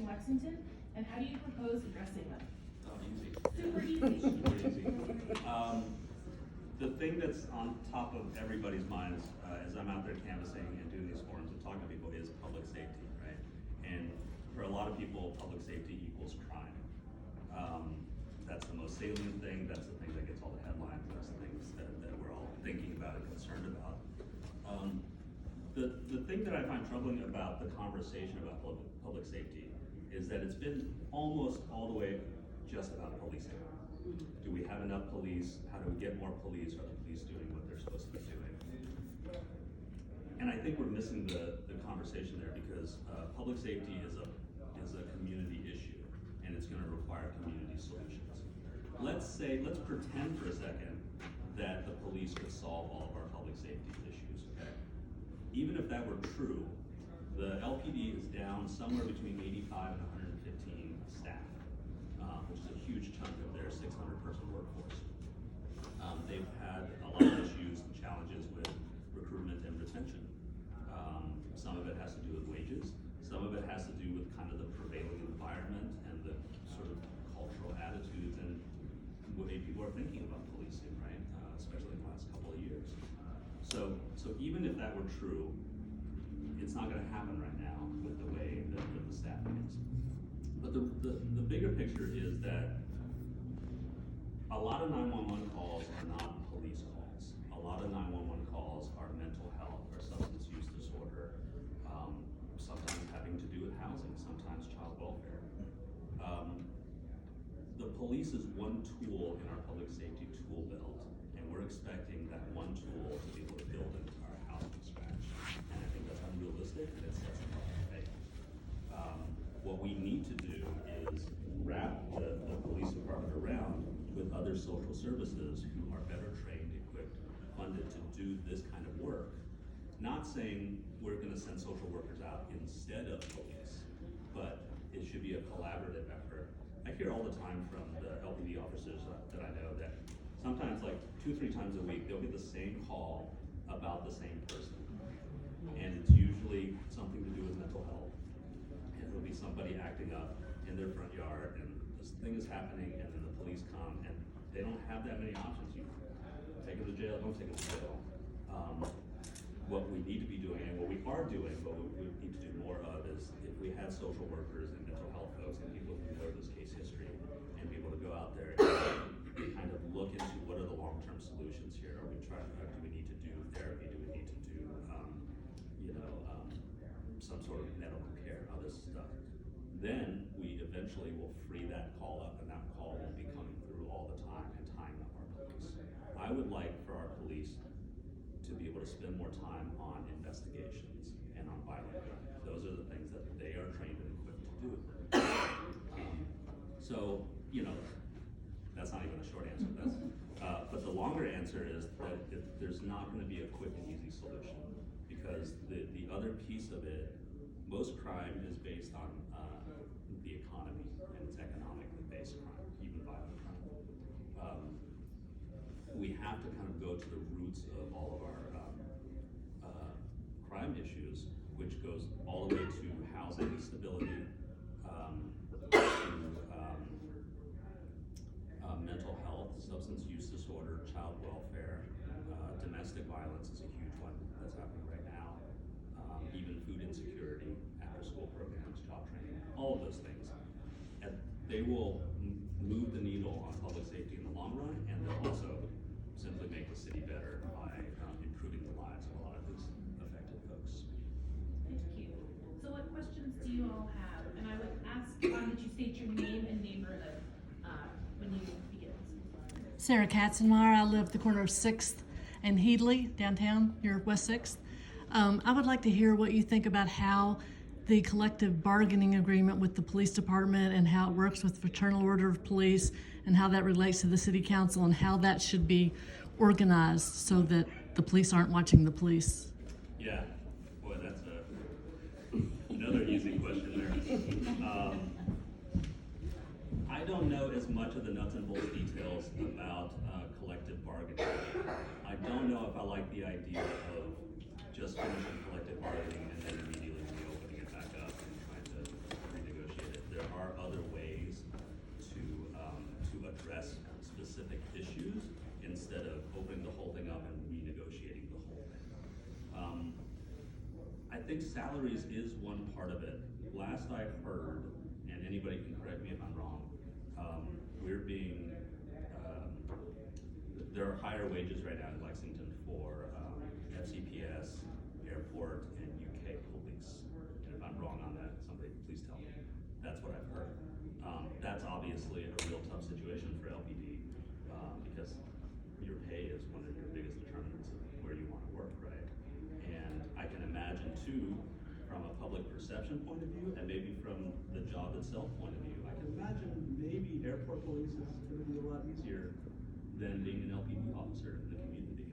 Lexington, and how do you propose addressing them? Easy. Super easy. Super easy. The thing that's on top of everybody's minds as I'm out there canvassing and doing these forums and talking to people is public safety, right? And for a lot of people, public safety equals crime. That's the most salient thing. That's the thing that gets all the headlines. That's the things that we're all thinking about and concerned about. The thing that I find troubling about the conversation about public safety is that it's been almost all the way just about policing. Do we have enough police? How do we get more police? Are the police doing what they're supposed to be doing? And I think we're missing the conversation there because public safety is a community issue, and it's going to require community solutions. Let's pretend for a second that the police could solve all of our public safety issues. Okay? Even if that were true, the LPD is down somewhere between 85 and 115 staff, which is a huge chunk of their 600-person workforce. They've had a lot of issues and challenges with recruitment and retention. Some of it has to do with wages. Some of it has to do with kind of the prevailing environment and the sort of cultural attitudes and the way people are thinking about policing, right? Especially in the last couple of years. So even if that were true, it's not going to happen right now with the way that the staffing is. But the bigger picture is that a lot of 911 calls are not police calls. A lot of 911 calls are mental health or substance use disorder, sometimes having to do with housing, sometimes child welfare. The police is one tool in our public safety tool belt, and we're expecting that one tool to be able to build an entire house from scratch. And I think that's unrealistic, and it sets them up to fail. What we need to do is wrap the police department around with other social services who are better trained, equipped, funded to do this kind of work. Not saying we're going to send social workers out instead of police, but it should be a collaborative effort. I hear all the time from the LPD officers that I know that sometimes, like 2-3 times a week, they'll get the same call about the same person. And it's usually something to do with mental health. And it'll be somebody acting up in their front yard, and this thing is happening, and then the police come, and they don't have that many options. You take them to jail, don't take them to jail. What we need to be doing, and what we are doing, but what we need to do more of is if we had social workers and mental health folks and people who know this case history and be able to go out there and kind of look into what are the long-term solutions here. Are we trying? Do we need to do therapy? Do we need to do, some sort of medical care, other stuff? Then we eventually will free that call up, and that call will be coming through all the time and tying up our police. I would like for our police to be able to spend more time on investigations and on violent crime. Those are the things that they are trained and equipped to do. So, that's not even a short answer. But the longer answer is that there's not going to be a quick and easy solution, because the other piece of it, most crime is based on the economy, and it's economically based crime, even violent crime. We have to kind of go to the roots of all of our crime issues, which goes all the way to housing stability, mental health, substance use disorder, child welfare, domestic violence is a huge one that's happening right now, even food insecurity, after-school programs, job training, all of those things. And they will move the needle on public safety in the long run, and they'll also simply make the city better by improving the lives of a lot of these affected folks. Thank you. So what questions do you all have? And I would ask that you state your name and neighborhood when you begin. Sarah Katzenmeyer. I live at the corner of 6th and Headley, downtown, near West 6th. I would like to hear what you think about how the collective bargaining agreement with the police department and how it works with Fraternal Order of Police and how that relates to the city council and how that should be organized so that the police aren't watching the police. Yeah, boy, that's another easy question there. I don't know as much of the nuts and bolts details about collective bargaining. I don't know if I like the idea of just finishing collective bargaining and then immediately reopening it back up and trying to renegotiate it. opening the whole thing up and renegotiating the whole thing. I think salaries is one part of it. Last I heard, and anybody can correct me if I'm wrong, we're being, there are higher wages right now in Lexington for FCPS, airport, and UK police. And if I'm wrong on that, somebody please tell me. That's what I've heard. That's obviously a real tough situation for LPD because your pay is one of your biggest determinants of where you want to work, right? And I can imagine too, from a public perception point of view, and maybe from the job itself point of view, I can imagine maybe airport police is going to be a lot easier than being an LPD officer in the community.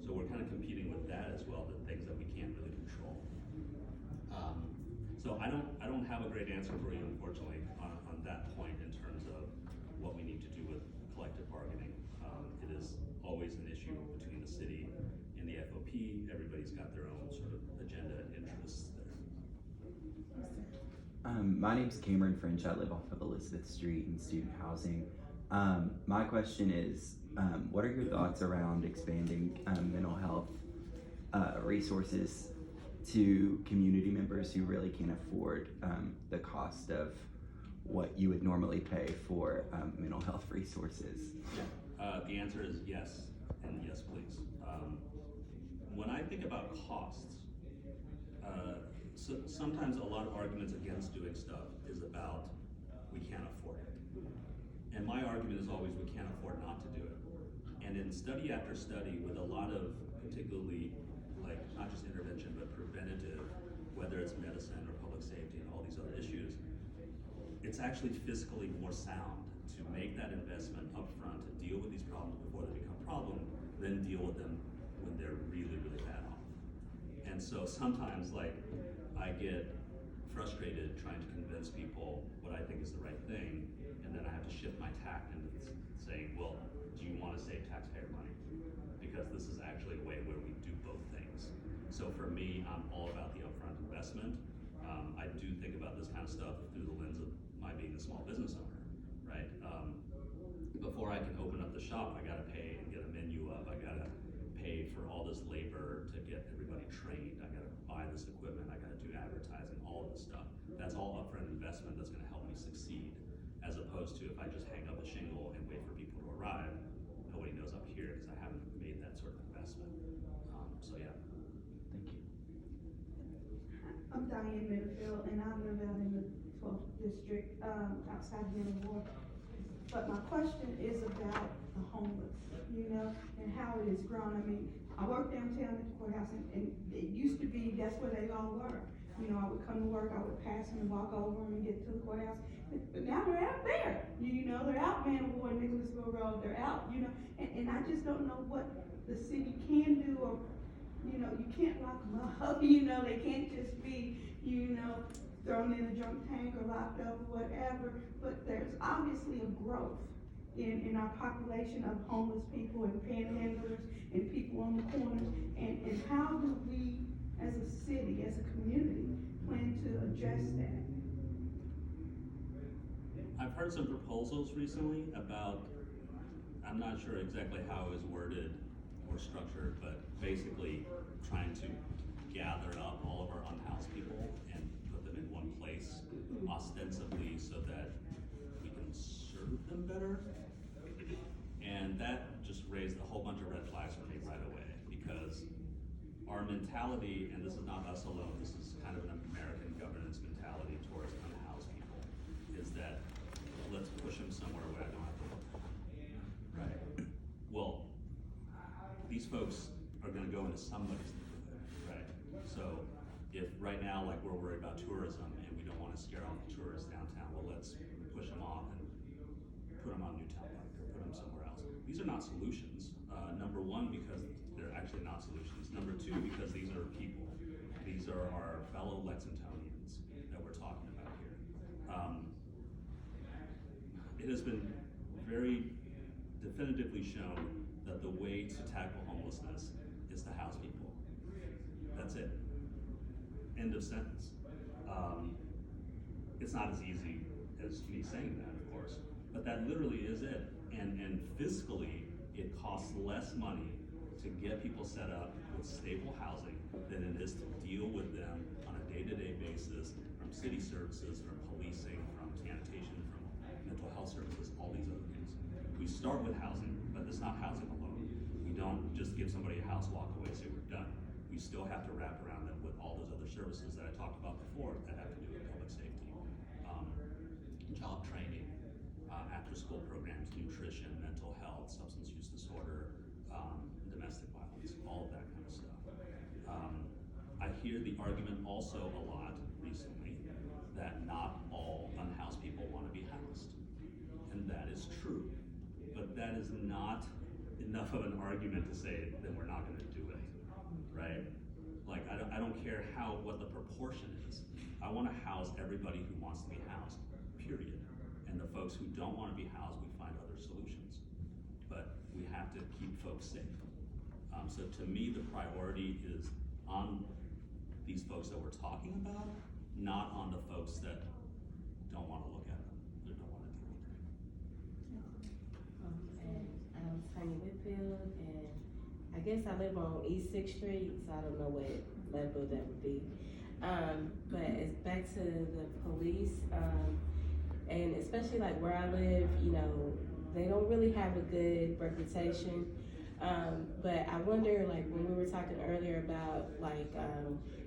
So we're kind of competing with that as well, the things that we can't really control. So I don't have a great answer for you, unfortunately, on that point in terms of what we need to do with collective bargaining. It is always an issue between the city and the FOP. Everybody's got their own sort of agenda and interests there. My name's Cameron French. I live off of Elizabeth Street in student housing. My question is, what are your thoughts around expanding mental health resources to community members who really can't afford the cost of what you would normally pay for mental health resources? The answer is yes, and yes, please. When I think about costs, so sometimes a lot of arguments against doing stuff is about we can't afford it. And my argument is always we can't afford not to do it. And in study after study with a lot of particularly like not just intervention but preventative, whether it's medicine or public safety and all these other issues, it's actually fiscally more sound to make that investment up front to deal with these problems before they become a problem than deal with them when they're really, really bad off. And so sometimes like I get frustrated trying to convince people what I think is the right thing, and then I have to shift my tact into saying, well, do you want to save taxpayer money? Because this is actually a way where we do both things. So for me, I'm all about the upfront investment. I do think about this kind of stuff through the lens of my being a small business owner, right? Before I can open up the shop, I gotta pay and get a menu up. I gotta pay for all this labor to get everybody trained. I gotta buy this equipment. I gotta do advertising, all of this stuff. That's all upfront investment that's gonna help me succeed, as opposed to if I just hang up a shingle and wait for people to arrive, nobody knows I'm here because I haven't made that sort of investment. So yeah. Thank you. I'm Diane Middlefield, and I live out in the 12th district, outside of War. But my question is about the homeless, you know, and how it has grown. I mean, I work downtown at the courthouse, and it used to be that's where they all were. You know, I would come to work, I would pass them and walk over them and get to the courthouse. But now they're out there, you know, they're out Vanderbilt, Nicholasville Road, they're out, you know, and I just don't know what the city can do, or, you know, you can't lock them up, you know, they can't just be, you know, thrown in a drunk tank or locked up or whatever, but there's obviously a growth in our population of homeless people and panhandlers and people on the corners, and how do we, as a city, as a community, plan to address that? I've heard some proposals recently about, I'm not sure exactly how it was worded or structured, but basically trying to gather up all of our unhoused people and put them in one place, ostensibly so that we can serve them better. And that just raised a whole bunch of red flags for me right away, because our mentality, and this is not us alone, this is kind of an American governance mentality towards unhoused people, is that let's push them somewhere where I don't have to look. Right. Well, these folks are gonna go into somebody's neighborhood, right? So if right now, like we're worried about tourism and we don't wanna scare off the tourists downtown, well, let's push them off and put them on Newtown Park or put them somewhere else. These are not solutions. Number one, because they're actually not solutions. Number two, because these are people. These are our fellow Lexingtonians that we're talking about here. It has been very definitively shown that the way to tackle homelessness is to house people. That's it. End of sentence. It's not as easy as me saying that, of course, but that literally is it. And fiscally, it costs less money to get people set up with stable housing than it is to deal with them on a day-to-day basis from city services, from policing, from sanitation, from mental health services, all these other things. We start with housing, but it's not housing alone. We don't just give somebody a house, walk away, say we're done. We still have to wrap around them with all those other services that I talked about before that have to do with public safety, job training, after-school programs, nutrition, mental health, substance use disorder, domestic violence, all of that kind of stuff. I hear the argument also a lot recently that not all unhoused people want to be housed, and that is true, but that is not enough of an argument to say that we're not going to do it, right? Like, I don't care what the proportion is. I want to house everybody who wants to be housed, period. And the folks who don't want to be housed, we find other solutions. But we have to keep folks safe. So to me, the priority is on these folks that we're talking about, not on the folks that don't want to look at them, or don't want to deal with them. And I'm Tanya Whitfield, and I guess I live on East 6th Street, so I don't know what level that would be. But it's back to the police, and especially like where I live, you know, they don't really have a good reputation. But I wonder, like, when we were talking earlier about, like,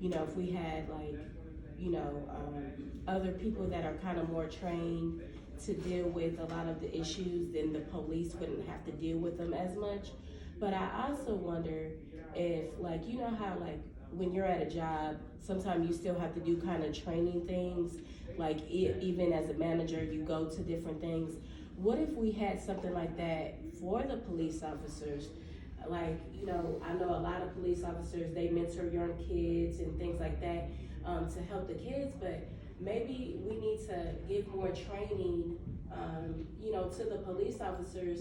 you know, if we had, like, you know, other people that are kind of more trained to deal with a lot of the issues, then the police wouldn't have to deal with them as much. But I also wonder if, like, you know how, like, when you're at a job, sometimes you still have to do kind of training things, like even as a manager, you go to different things. What if we had something like that for the police officers? Like, you know, I know a lot of police officers, they mentor young kids and things like that to help the kids, but maybe we need to give more training, you know, to the police officers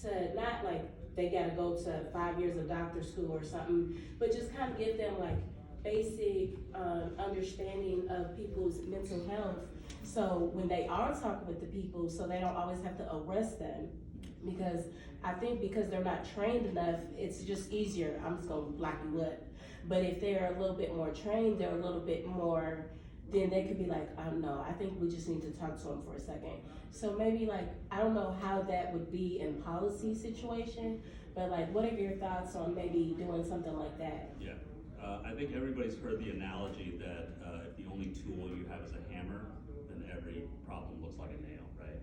to not like, they gotta go to 5 years of doctor school or something, but just kind of give them like basic understanding of people's mental health. So when they are talking with the people, so they don't always have to arrest them. Because I think because they're not trained enough, it's just easier. I'm just gonna block you up. But if they're a little bit more trained, they're a little bit more, then they could be like, no, I think we just need to talk to them for a second. So maybe like, I don't know how that would be in policy situation, but like, what are your thoughts on maybe doing something like that? Yeah, I think everybody's heard the analogy that if the only tool you have is a hammer, then every problem looks like a nail, right?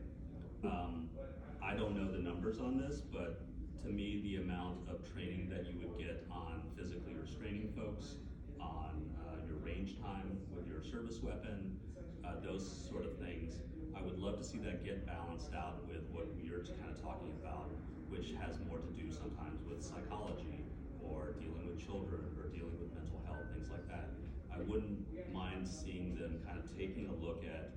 I don't know the numbers on this, but to me, the amount of training that you would get on physically restraining folks, on your range time with your service weapon, those sort of things, I would love to see that get balanced out with what you're kind of talking about, which has more to do sometimes with psychology or dealing with children or dealing with mental health, things like that. I wouldn't mind seeing them kind of taking a look at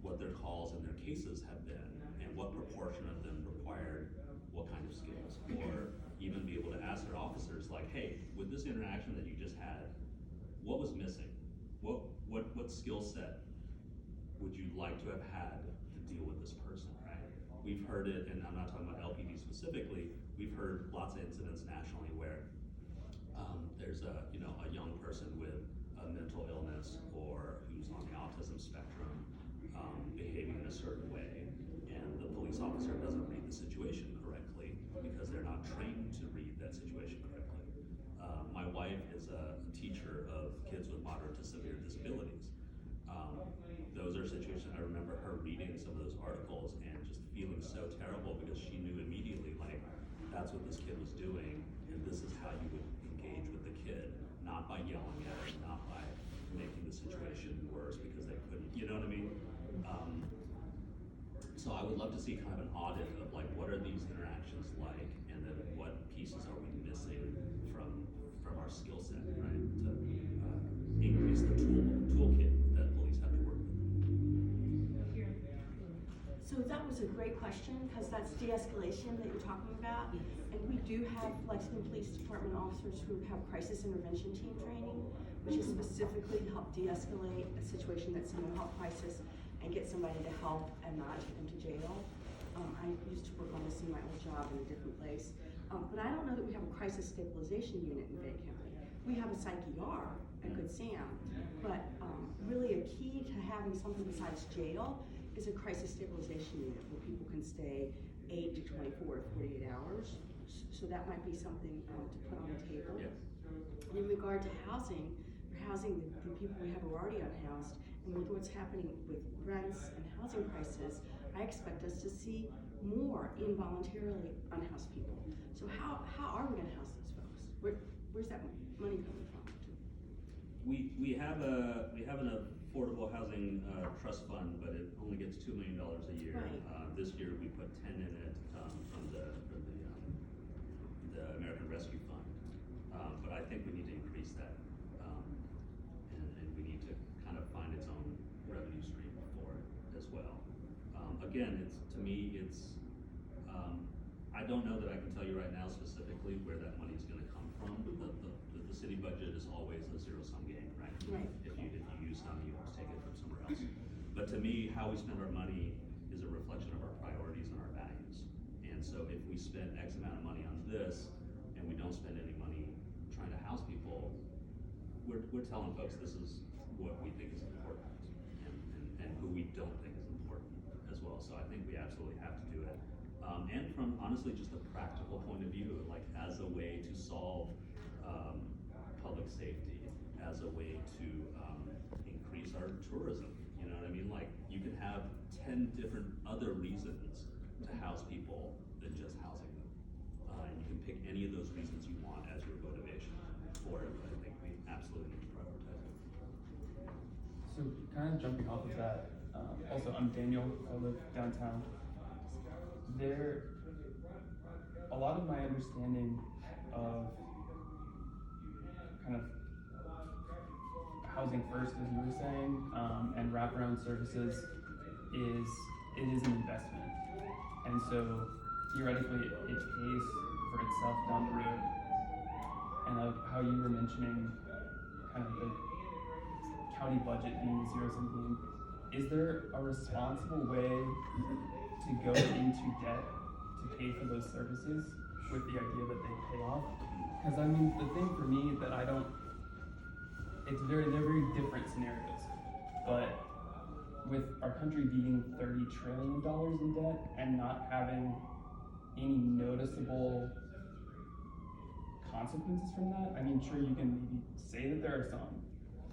what their calls and their cases have been and what proportion of them required what kind of skills, or even be able to ask their officers like, hey, with this interaction that you just had, what was missing? What skill set would you like to have had to deal with this person, right? We've heard it, and I'm not talking about LPD specifically, we've heard lots of incidents nationally where there's a young person with a mental illness or who's on the autism spectrum behaving in a certain way, and the police officer doesn't read the situation correctly because they're not trained to read that situation correctly. My wife is a teacher of kids with moderate to severe disabilities. Those are situations, I remember her reading some of those articles and just feeling so terrible because she knew immediately, like, that's what this kid was doing, and this is how you would engage with the kid, not by yelling at him, not by making the situation worse because they couldn't, you know what I mean? So I would love to see kind of an audit of like, what are these interactions like, and then what pieces are we missing from our skill set, right? To increase the toolkit that police have to work with. So that was a great question, because that's de-escalation that you're talking about. Yes. And we do have Lexington Police Department officers who have crisis intervention team training, which is specifically to help de-escalate a situation that's a mental health crisis and get somebody to help and not take them to jail. I used to work on this in my old job in a different place. But I don't know that we have a crisis stabilization unit in Bay County. We have a psych ER at Good Sam, but really a key to having something besides jail is a crisis stabilization unit where people can stay 8 to 24 to 48 hours. So that might be something to put on the table. Yes. In regard to housing, we're housing the people we have who are already unhoused, and with what's happening with rents and housing prices, I expect us to see more involuntarily unhoused people. So how are we gonna house those folks? Where's that money coming from? We have an affordable housing trust fund, but it only gets $2 million a year. Right. This year we put 10 in it from the American Rescue Fund. But I think we need to increase that, and we need to kind of find its own revenue stream for it as well. Again, I don't know that I can tell you right now specifically where that money is going to come from. The city budget is always a zero-sum game, right? Right. If you use some, you have to take it from somewhere else. But to me, how we spend our money is a reflection of our priorities and our values. And so if we spend X amount of money on this, and we don't spend any money trying to house people, we're telling folks this is what we think is important and who we don't think is important as well. So I think we absolutely have to do it. And from honestly just a practical point of view, like as a way to solve public safety, as a way to increase our tourism. You know what I mean? Like you can have 10 different other reasons to house people than just housing them. And you can pick any of those reasons you want as your motivation for it, but I think we absolutely need to prioritize it. So kind of jumping off of that, also I'm Daniel, I live downtown. A lot of my understanding of kind of housing first, as you were saying, and wraparound services is an investment. And so theoretically it pays for itself down the road. And how you were mentioning kind of the county budget being a zero-sum game, is there a responsible way to go into debt to pay for those services with the idea that they pay off? Because I mean, the thing for me that they're very different scenarios, but with our country being $30 trillion in debt and not having any noticeable consequences from that, I mean, sure, you can maybe say that there are some,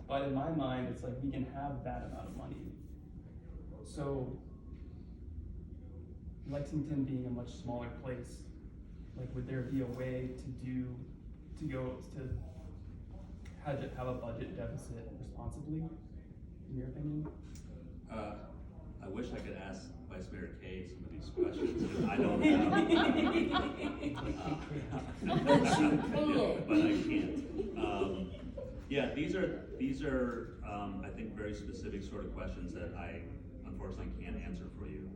but in my mind, it's like we can have that amount of money. So Lexington being a much smaller place, like would there be a way to have a budget deficit responsibly, in your opinion? I wish I could ask Vice Mayor Kay some of these questions, because I don't know. But I can't. Yeah, these are I think very specific sort of questions that I unfortunately can't answer for you.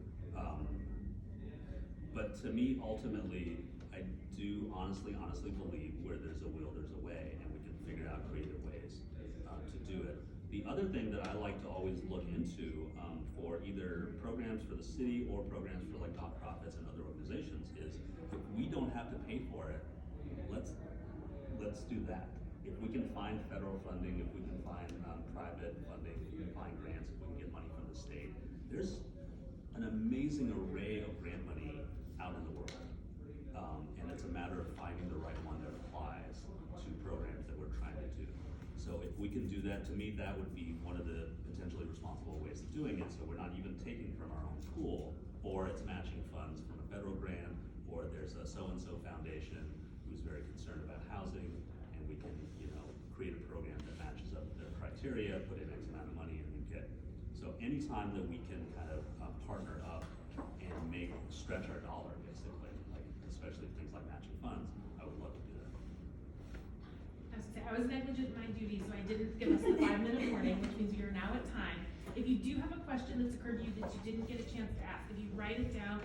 But to me, ultimately, I do honestly believe where there's a will, there's a way, and we can figure out creative ways to do it. The other thing that I like to always look into for either programs for the city or programs for like nonprofits and other organizations is if we don't have to pay for it, let's do that. If we can find federal funding, if we can find private funding, if we can find grants, if we can get money from the state, there's an amazing array of grant money out in the world. And it's a matter of finding the right one that applies to programs that we're trying to do. So if we can do that, to me, that would be one of the potentially responsible ways of doing it. So we're not even taking from our own pool, or it's matching funds from a federal grant, or there's a so-and-so foundation who's very concerned about housing, and we can, create a program that matches up with their criteria, put in X amount of money, and you get. So anytime that we can kind of partner up and stretch our dollar, basically, like especially things like matching funds, I would love to do that. I was negligent in my duty, so I didn't give us the 5-minute warning, which means we are now at time. If you do have a question that's occurred to you that you didn't get a chance to ask, if you write it down